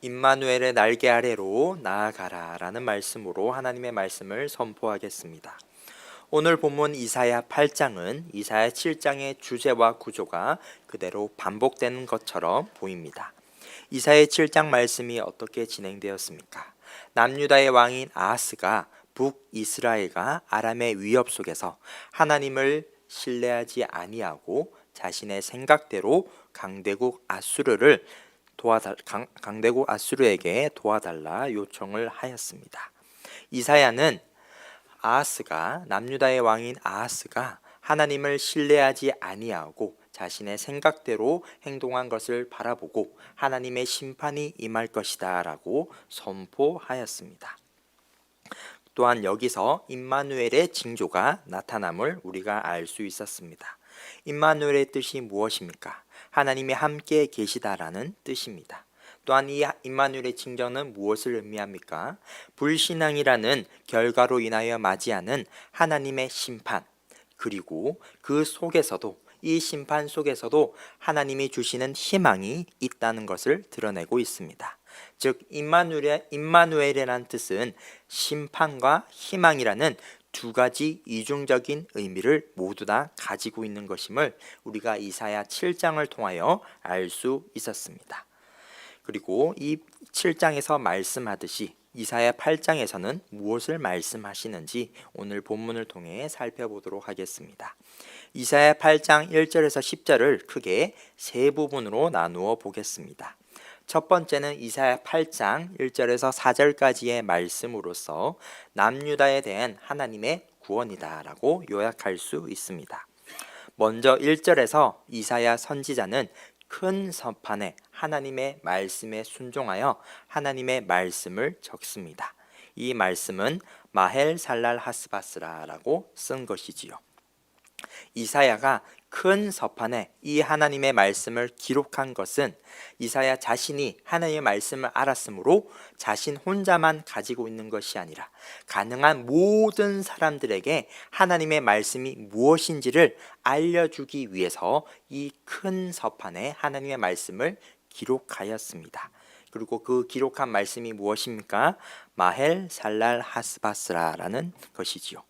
임마누엘의 날개 아래로 나아가라 라는 말씀으로 하나님의 말씀을 선포하겠습니다. 오늘 본문 이사야 8장은 이사야 7장의 주제와 구조가 그대로 반복되는 것처럼 보입니다. 이사야 7장 말씀이 어떻게 진행되었습니까? 남유다의 왕인 아하스가 북이스라엘과 아람의 위협 속에서 하나님을 신뢰하지 아니하고 자신의 생각대로 강대국 아수르에게 도와달라 요청을 하였습니다. 이사야는 남유다의 왕인 아하스가 하나님을 신뢰하지 아니하고 자신의 생각대로 행동한 것을 바라보고 하나님의 심판이 임할 것이다 라고 선포하였습니다. 또한 여기서 임마누엘의 징조가 나타남을 우리가 알 수 있었습니다. 임마누엘의 뜻이 무엇입니까? 하나님이 함께 계시다라는 뜻입니다. 또한 이 임마누엘의 징조는 무엇을 의미합니까? 불신앙이라는 결과로 인하여 맞이하는 하나님의 심판, 그리고 이 심판 속에서도 하나님이 주시는 희망이 있다는 것을 드러내고 있습니다. 즉 임마누엘이라는 뜻은 심판과 희망이라는 두 가지 이중적인 의미를 모두 다 가지고 있는 것임을 우리가 이사야 7장을 통하여 알 수 있었습니다. 그리고 이 7장에서 말씀하듯이 이사야 8장에서는 무엇을 말씀하시는지 오늘 본문을 통해 살펴보도록 하겠습니다. 이사야 8장 1절에서 10절을 크게 세 부분으로 나누어 보겠습니다. 첫 번째는 이사야 8장 1절에서 4절까지의 말씀으로서 남유다에 대한 하나님의 구원이다 라고 요약할 수 있습니다. 먼저 1절에서 이사야 선지자는 큰 선판에 하나님의 말씀에 순종하여 하나님의 말씀을 적습니다. 이 말씀은 마헬 살랄 하스바스라라고 쓴 것이지요. 이사야가 큰 서판에 이 하나님의 말씀을 기록한 것은 이사야 자신이 하나님의 말씀을 알았으므로 자신 혼자만 가지고 있는 것이 아니라 가능한 모든 사람들에게 하나님의 말씀이 무엇인지를 알려주기 위해서 이 큰 서판에 하나님의 말씀을 기록하였습니다. 그리고 그 기록한 말씀이 무엇입니까? 마헬 살랄 하스바스라라는 것이지요.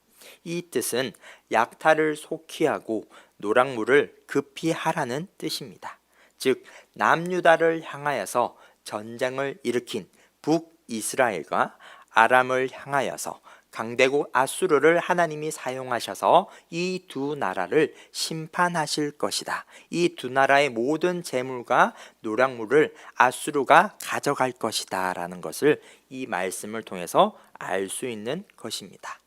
이 뜻은 약탈을 속히하고 노략물을 급히 하라는 뜻입니다. 즉 남유다를 향하여서 전쟁을 일으킨 북이스라엘과 아람을 향하여서 강대국 아수르를 하나님이 사용하셔서 이 두 나라를 심판하실 것이다. 이 두 나라의 모든 재물과 노략물을 아수르가 가져갈 것이다 라는 것을 이 말씀을 통해서 알 수 있는 것입니다.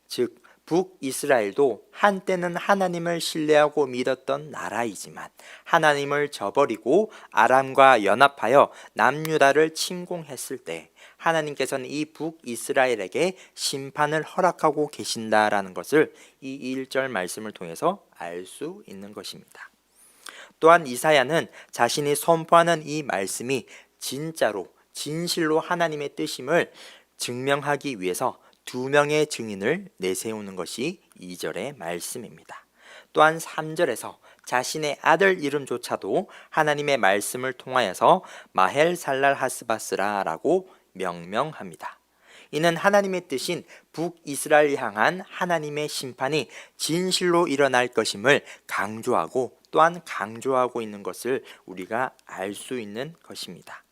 즉 북이스라엘도 한때는 하나님을 신뢰하고 믿었던 나라이지만 하나님을 저버리고 아람과 연합하여 남유다를 침공했을 때 하나님께서는 이 북이스라엘에게 심판을 허락하고 계신다라는 것을 이 1절 말씀을 통해서 알 수 있는 것입니다. 또한 이사야는 자신이 선포하는 이 말씀이 진실로 하나님의 뜻임을 증명하기 위해서 두 명의 증인을 내세우는 것이 2절의 말씀입니다. 또한 3절에서 자신의 아들 이름조차도 하나님의 말씀을 통하여서 마헬 살랄 하스바스라라고 명명합니다. 이는 하나님의 뜻인 북이스라엘 향한 하나님의 심판이 진실로 일어날 것임을 강조하고 또한 강조하고 있는 것을 우리가 알 수 있는 것입니다.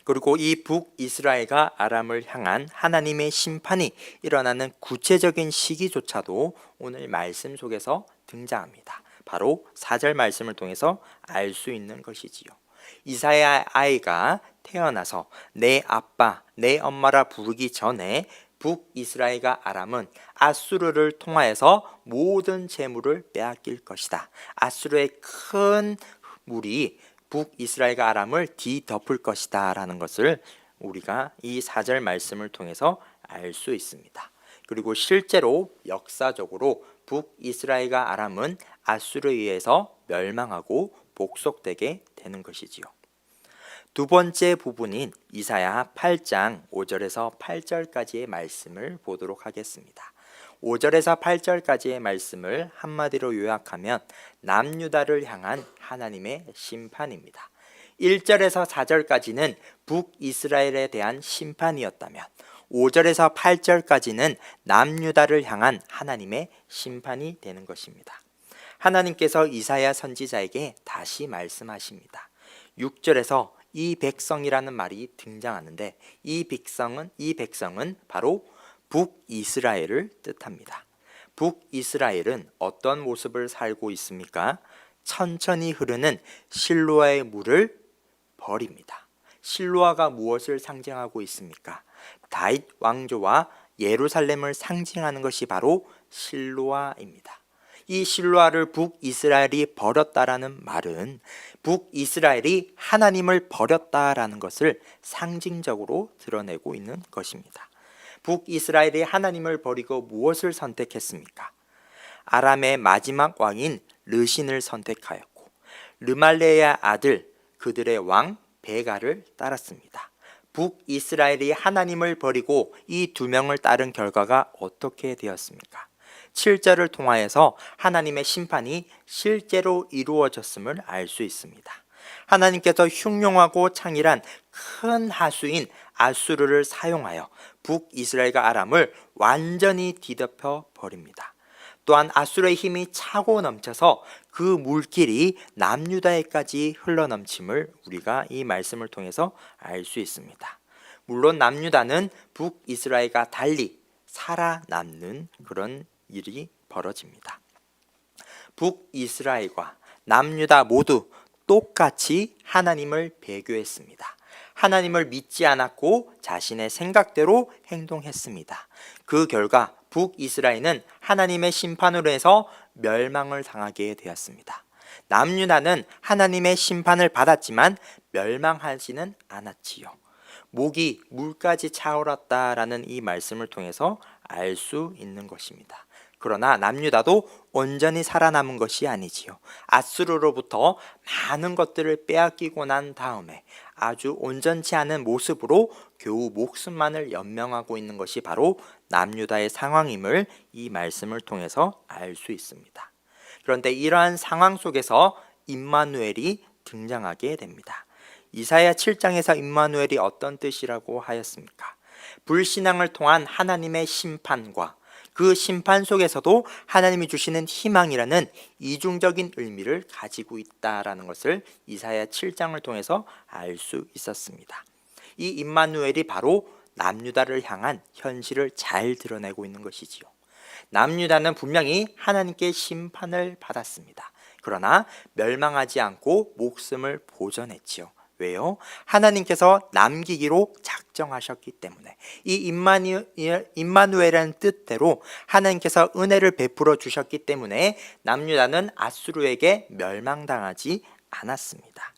그리고 이 북이스라엘과 아람을 향한 하나님의 심판이 일어나는 구체적인 시기조차도 오늘 말씀 속에서 등장합니다. 바로 4절 말씀을 통해서 알 수 있는 것이지요. 이사야 아이가 태어나서 내 아빠, 내 엄마라 부르기 전에 북이스라엘과 아람은 아수르를 통하여서 모든 재물을 빼앗길 것이다. 아수르의 큰 물이 북이스라엘과 아람을 뒤덮을 것이다 라는 것을 우리가 이 4절 말씀을 통해서 알 수 있습니다. 그리고 실제로 역사적으로 북이스라엘과 아람은 아수르에 의해서 멸망하고 복속되게 되는 것이지요. 두 번째 부분인 이사야 8장 5절에서 8절까지의 말씀을 보도록 하겠습니다. 5절에서 8절까지의 말씀을 한마디로 요약하면 남유다를 향한 하나님의 심판입니다. 1절에서 4절까지는 북이스라엘에 대한 심판이었다면 5절에서 8절까지는 남유다를 향한 하나님의 심판이 되는 것입니다. 하나님께서 이사야 선지자에게 다시 말씀하십니다. 6절에서 이 백성이라는 말이 등장하는데 이 백성은 바로 북이스라엘을 뜻합니다. 북이스라엘은 어떤 모습을 살고 있습니까? 천천히 흐르는 실로아의 물을 버립니다. 실로아가 무엇을 상징하고 있습니까? 다윗 왕조와 예루살렘을 상징하는 것이 바로 실로아입니다. 이 실로아를 북이스라엘이 버렸다라는 말은 북이스라엘이 하나님을 버렸다라는 것을 상징적으로 드러내고 있는 것입니다. 북이스라엘이 하나님을 버리고 무엇을 선택했습니까? 아람의 마지막 왕인 르신을 선택하였고 르말레의 아들 그들의 왕 베가를 따랐습니다. 북이스라엘이 하나님을 버리고 이 두 명을 따른 결과가 어떻게 되었습니까? 7절을 통하여서 하나님의 심판이 실제로 이루어졌음을 알 수 있습니다. 하나님께서 흉용하고 창일한 큰 하수인 아수르를 사용하여 북이스라엘과 아람을 완전히 뒤덮여 버립니다. 또한 아수르의 힘이 차고 넘쳐서 그 물길이 남유다에까지 흘러넘침을 우리가 이 말씀을 통해서 알 수 있습니다. 물론 남유다는 북이스라엘과 달리 살아남는 그런 일이 벌어집니다. 북이스라엘과 남유다 모두 똑같이 하나님을 배교했습니다. 하나님을 믿지 않았고 자신의 생각대로 행동했습니다. 그 결과 북이스라엘은 하나님의 심판으로 해서 멸망을 당하게 되었습니다. 남유다는 하나님의 심판을 받았지만 멸망하지는 않았지요. 목이 물까지 차오랐다라는 이 말씀을 통해서 알 수 있는 것입니다. 그러나 남유다도 온전히 살아남은 것이 아니지요. 아수르로부터 많은 것들을 빼앗기고 난 다음에 아주 온전치 않은 모습으로 겨우 목숨만을 연명하고 있는 것이 바로 남유다의 상황임을 이 말씀을 통해서 알 수 있습니다. 그런데 이러한 상황 속에서 임마누엘이 등장하게 됩니다. 이사야 7장에서 임마누엘이 어떤 뜻이라고 하였습니까? 불신앙을 통한 하나님의 심판과 그 심판 속에서도 하나님이 주시는 희망이라는 이중적인 의미를 가지고 있다라는 것을 이사야 7장을 통해서 알 수 있었습니다. 이 임마누엘이 바로 남유다를 향한 현실을 잘 드러내고 있는 것이지요. 남유다는 분명히 하나님께 심판을 받았습니다. 그러나 멸망하지 않고 목숨을 보존했지요. 왜요? 하나님께서 남기기로 작정하셨기 때문에 이 임마누엘이라는 뜻대로 하나님께서 은혜를 베풀어 주셨기 때문에 남유다는 아수르에게 멸망당하지 않았습니다.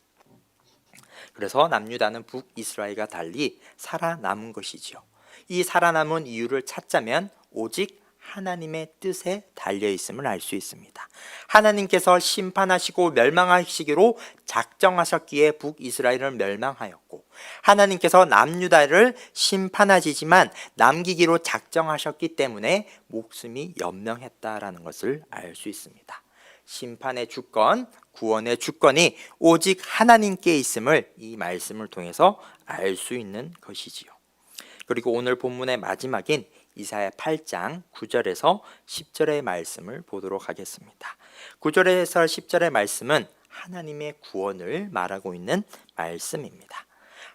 그래서 남유다는 북이스라엘과 달리 살아남은 것이지요. 이 살아남은 이유를 찾자면 오직 하나님의 뜻에 달려 있음을 알 수 있습니다. 하나님께서 심판하시고 멸망하시기로 작정하셨기에 북이스라엘은 멸망하였고 하나님께서 남유다를 심판하시지만 남기기로 작정하셨기 때문에 목숨이 연명했다라는 것을 알 수 있습니다. 심판의 주권, 구원의 주권이 오직 하나님께 있음을 이 말씀을 통해서 알 수 있는 것이지요. 그리고 오늘 본문의 마지막인 이사야 8장 9절에서 10절의 말씀을 보도록 하겠습니다. 9절에서 10절의 말씀은 하나님의 구원을 말하고 있는 말씀입니다.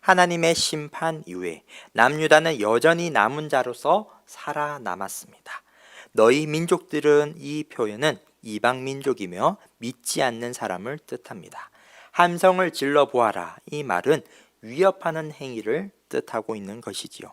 하나님의 심판 이후에 남유다는 여전히 남은 자로서 살아남았습니다. 너희 민족들은 이 표현은 이방 민족이며 믿지 않는 사람을 뜻합니다. 함성을 질러 보아라 이 말은 위협하는 행위를 뜻하고 있는 것이지요.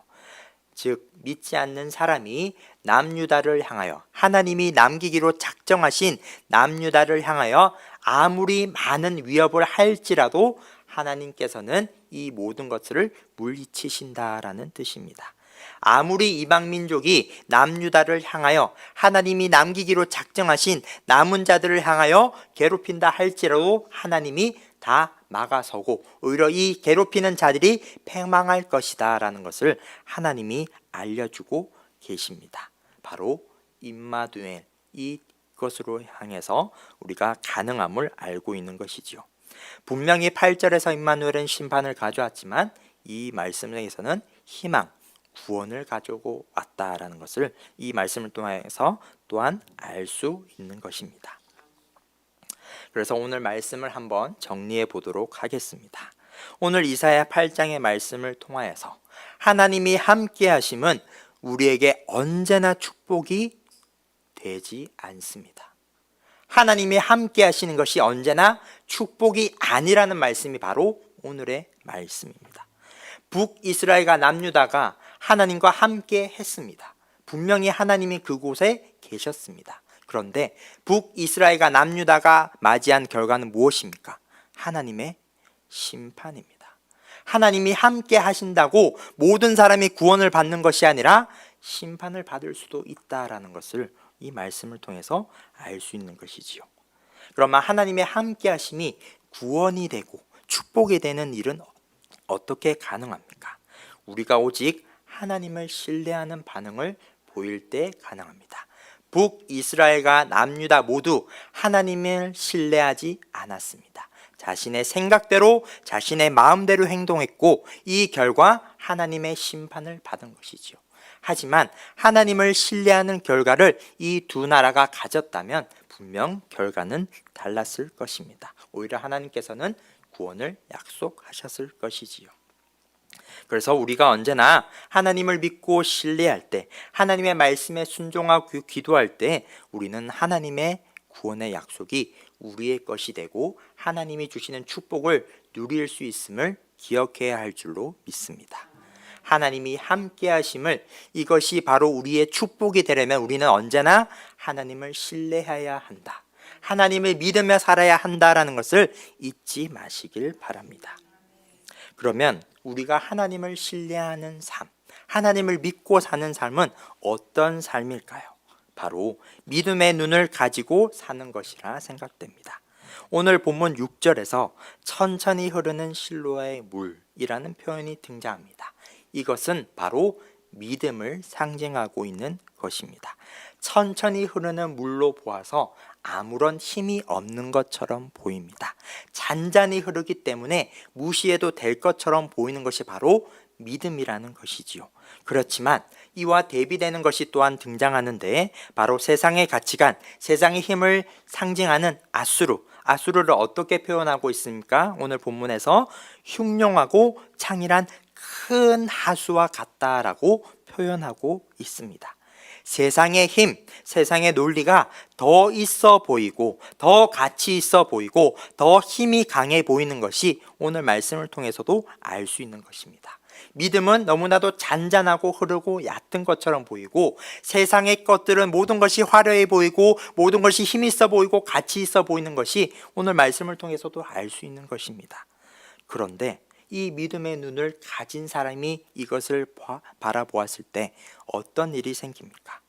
즉 믿지 않는 사람이 남유다를 향하여 하나님이 남기기로 작정하신 남유다를 향하여 아무리 많은 위협을 할지라도 하나님께서는 이 모든 것을 물리치신다라는 뜻입니다. 아무리 이방 민족이 남유다를 향하여 하나님이 남기기로 작정하신 남은 자들을 향하여 괴롭힌다 할지라도 하나님이 다 막아서고 오히려 이 괴롭히는 자들이 패망할 것이다 라는 것을 하나님이 알려주고 계십니다. 바로 임마누엘 이것으로 향해서 우리가 가능함을 알고 있는 것이지요. 분명히 8절에서 임마누엘은 심판을 가져왔지만 이 말씀에서는 희망, 구원을 가지고 왔다라는 것을 이 말씀을 통해서 또한 알 수 있는 것입니다. 그래서 오늘 말씀을 한번 정리해 보도록 하겠습니다. 오늘 이사야 8장의 말씀을 통하여서 하나님이 함께 하심은 우리에게 언제나 축복이 되지 않습니다. 하나님이 함께 하시는 것이 언제나 축복이 아니라는 말씀이 바로 오늘의 말씀입니다. 북이스라엘과 남유다가 하나님과 함께 했습니다. 분명히 하나님이 그곳에 계셨습니다. 그런데 북이스라엘과 남유다가 맞이한 결과는 무엇입니까? 하나님의 심판입니다. 하나님이 함께 하신다고 모든 사람이 구원을 받는 것이 아니라 심판을 받을 수도 있다라는 것을 이 말씀을 통해서 알 수 있는 것이지요. 그러면 하나님의 함께 하심이 구원이 되고 축복이 되는 일은 어떻게 가능합니까? 우리가 오직 하나님을 신뢰하는 반응을 보일 때 가능합니다. 북이스라엘과 남유다 모두 하나님을 신뢰하지 않았습니다. 자신의 생각대로 자신의 마음대로 행동했고 이 결과 하나님의 심판을 받은 것이지요. 하지만 하나님을 신뢰하는 결과를 이 두 나라가 가졌다면 분명 결과는 달랐을 것입니다. 오히려 하나님께서는 구원을 약속하셨을 것이지요. 그래서 우리가 언제나 하나님을 믿고 신뢰할 때, 하나님의 말씀에 순종하고 기도할 때 우리는 하나님의 구원의 약속이 우리의 것이 되고 하나님이 주시는 축복을 누릴 수 있음을 기억해야 할 줄로 믿습니다. 하나님이 함께 하심을, 이것이 바로 우리의 축복이 되려면 우리는 언제나 하나님을 신뢰해야 한다, 하나님을 믿으며 살아야 한다라는 것을 잊지 마시길 바랍니다. 그러면 우리가 하나님을 신뢰하는 삶, 하나님을 믿고 사는 삶은 어떤 삶일까요? 바로 믿음의 눈을 가지고 사는 것이라 생각됩니다. 오늘 본문 6절에서 천천히 흐르는 실로의 물이라는 표현이 등장합니다. 이것은 바로 믿음을 상징하고 있는 것입니다. 천천히 흐르는 물로 보아서 아무런 힘이 없는 것처럼 보입니다. 잔잔히 흐르기 때문에 무시해도 될 것처럼 보이는 것이 바로 믿음이라는 것이지요. 그렇지만 이와 대비되는 것이 또한 등장하는데 바로 세상의 가치관, 세상의 힘을 상징하는 아수르를 어떻게 표현하고 있습니까? 오늘 본문에서 흉룡하고 창이란 큰 하수와 같다라고 표현하고 있습니다. 세상의 힘, 세상의 논리가 더 있어 보이고 더 가치 있어 보이고 더 힘이 강해 보이는 것이 오늘 말씀을 통해서도 알 수 있는 것입니다. 믿음은 너무나도 잔잔하고 흐르고 얕은 것처럼 보이고 세상의 것들은 모든 것이 화려해 보이고 모든 것이 힘 있어 보이고 가치 있어 보이는 것이 오늘 말씀을 통해서도 알 수 있는 것입니다. 그런데 이 믿음의 눈을 가진 사람이 이것을 바라보았을 때 어떤 일이 생깁니까?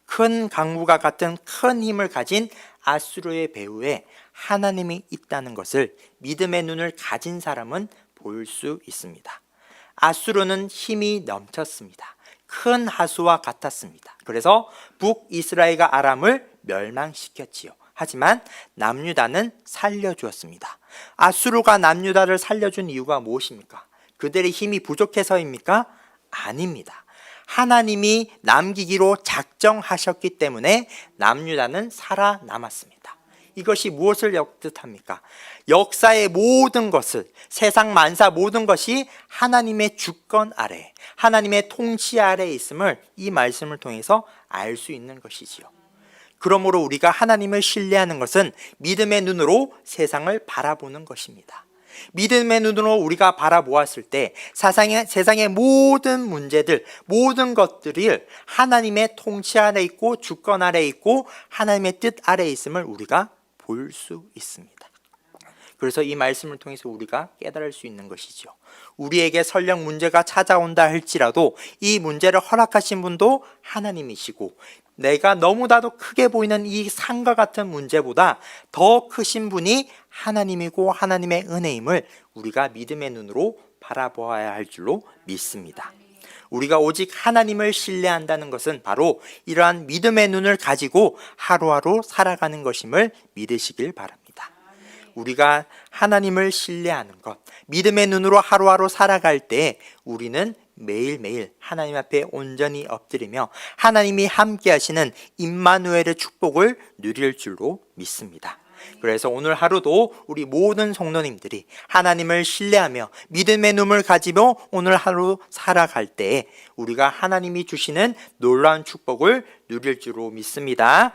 큰 강물과 같은 큰 힘을 가진 아수르의 배후에 하나님이 있다는 것을 믿음의 눈을 가진 사람은 볼 수 있습니다. 아수르는 힘이 넘쳤습니다. 큰 하수와 같았습니다. 그래서 북이스라엘과 아람을 멸망시켰지요. 하지만 남유다는 살려주었습니다. 아수르가 남유다를 살려준 이유가 무엇입니까? 그들의 힘이 부족해서입니까? 아닙니다. 하나님이 남기기로 작정하셨기 때문에 남유다는 살아남았습니다. 이것이 무엇을 뜻합니까? 역사의 모든 것을, 세상 만사 모든 것이 하나님의 주권 아래, 하나님의 통치 아래에 있음을 이 말씀을 통해서 알 수 있는 것이지요. 그러므로 우리가 하나님을 신뢰하는 것은 믿음의 눈으로 세상을 바라보는 것입니다. 믿음의 눈으로 우리가 바라보았을 때 세상의 모든 문제들, 모든 것들이 하나님의 통치 아래 있고 주권 아래 있고 하나님의 뜻 아래 있음을 우리가 볼 수 있습니다. 그래서 이 말씀을 통해서 우리가 깨달을 수 있는 것이죠. 우리에게 설령 문제가 찾아온다 할지라도 이 문제를 허락하신 분도 하나님이시고 내가 너무나도 크게 보이는 이 산과 같은 문제보다 더 크신 분이 하나님이고 하나님의 은혜임을 우리가 믿음의 눈으로 바라보아야 할 줄로 믿습니다. 우리가 오직 하나님을 신뢰한다는 것은 바로 이러한 믿음의 눈을 가지고 하루하루 살아가는 것임을 믿으시길 바랍니다. 우리가 하나님을 신뢰하는 것, 믿음의 눈으로 하루하루 살아갈 때 우리는 매일매일 하나님 앞에 온전히 엎드리며 하나님이 함께 하시는 임마누엘의 축복을 누릴 줄로 믿습니다. 그래서 오늘 하루도 우리 모든 성도님들이 하나님을 신뢰하며 믿음의 눈을 가지며 오늘 하루 살아갈 때 우리가 하나님이 주시는 놀라운 축복을 누릴 줄로 믿습니다.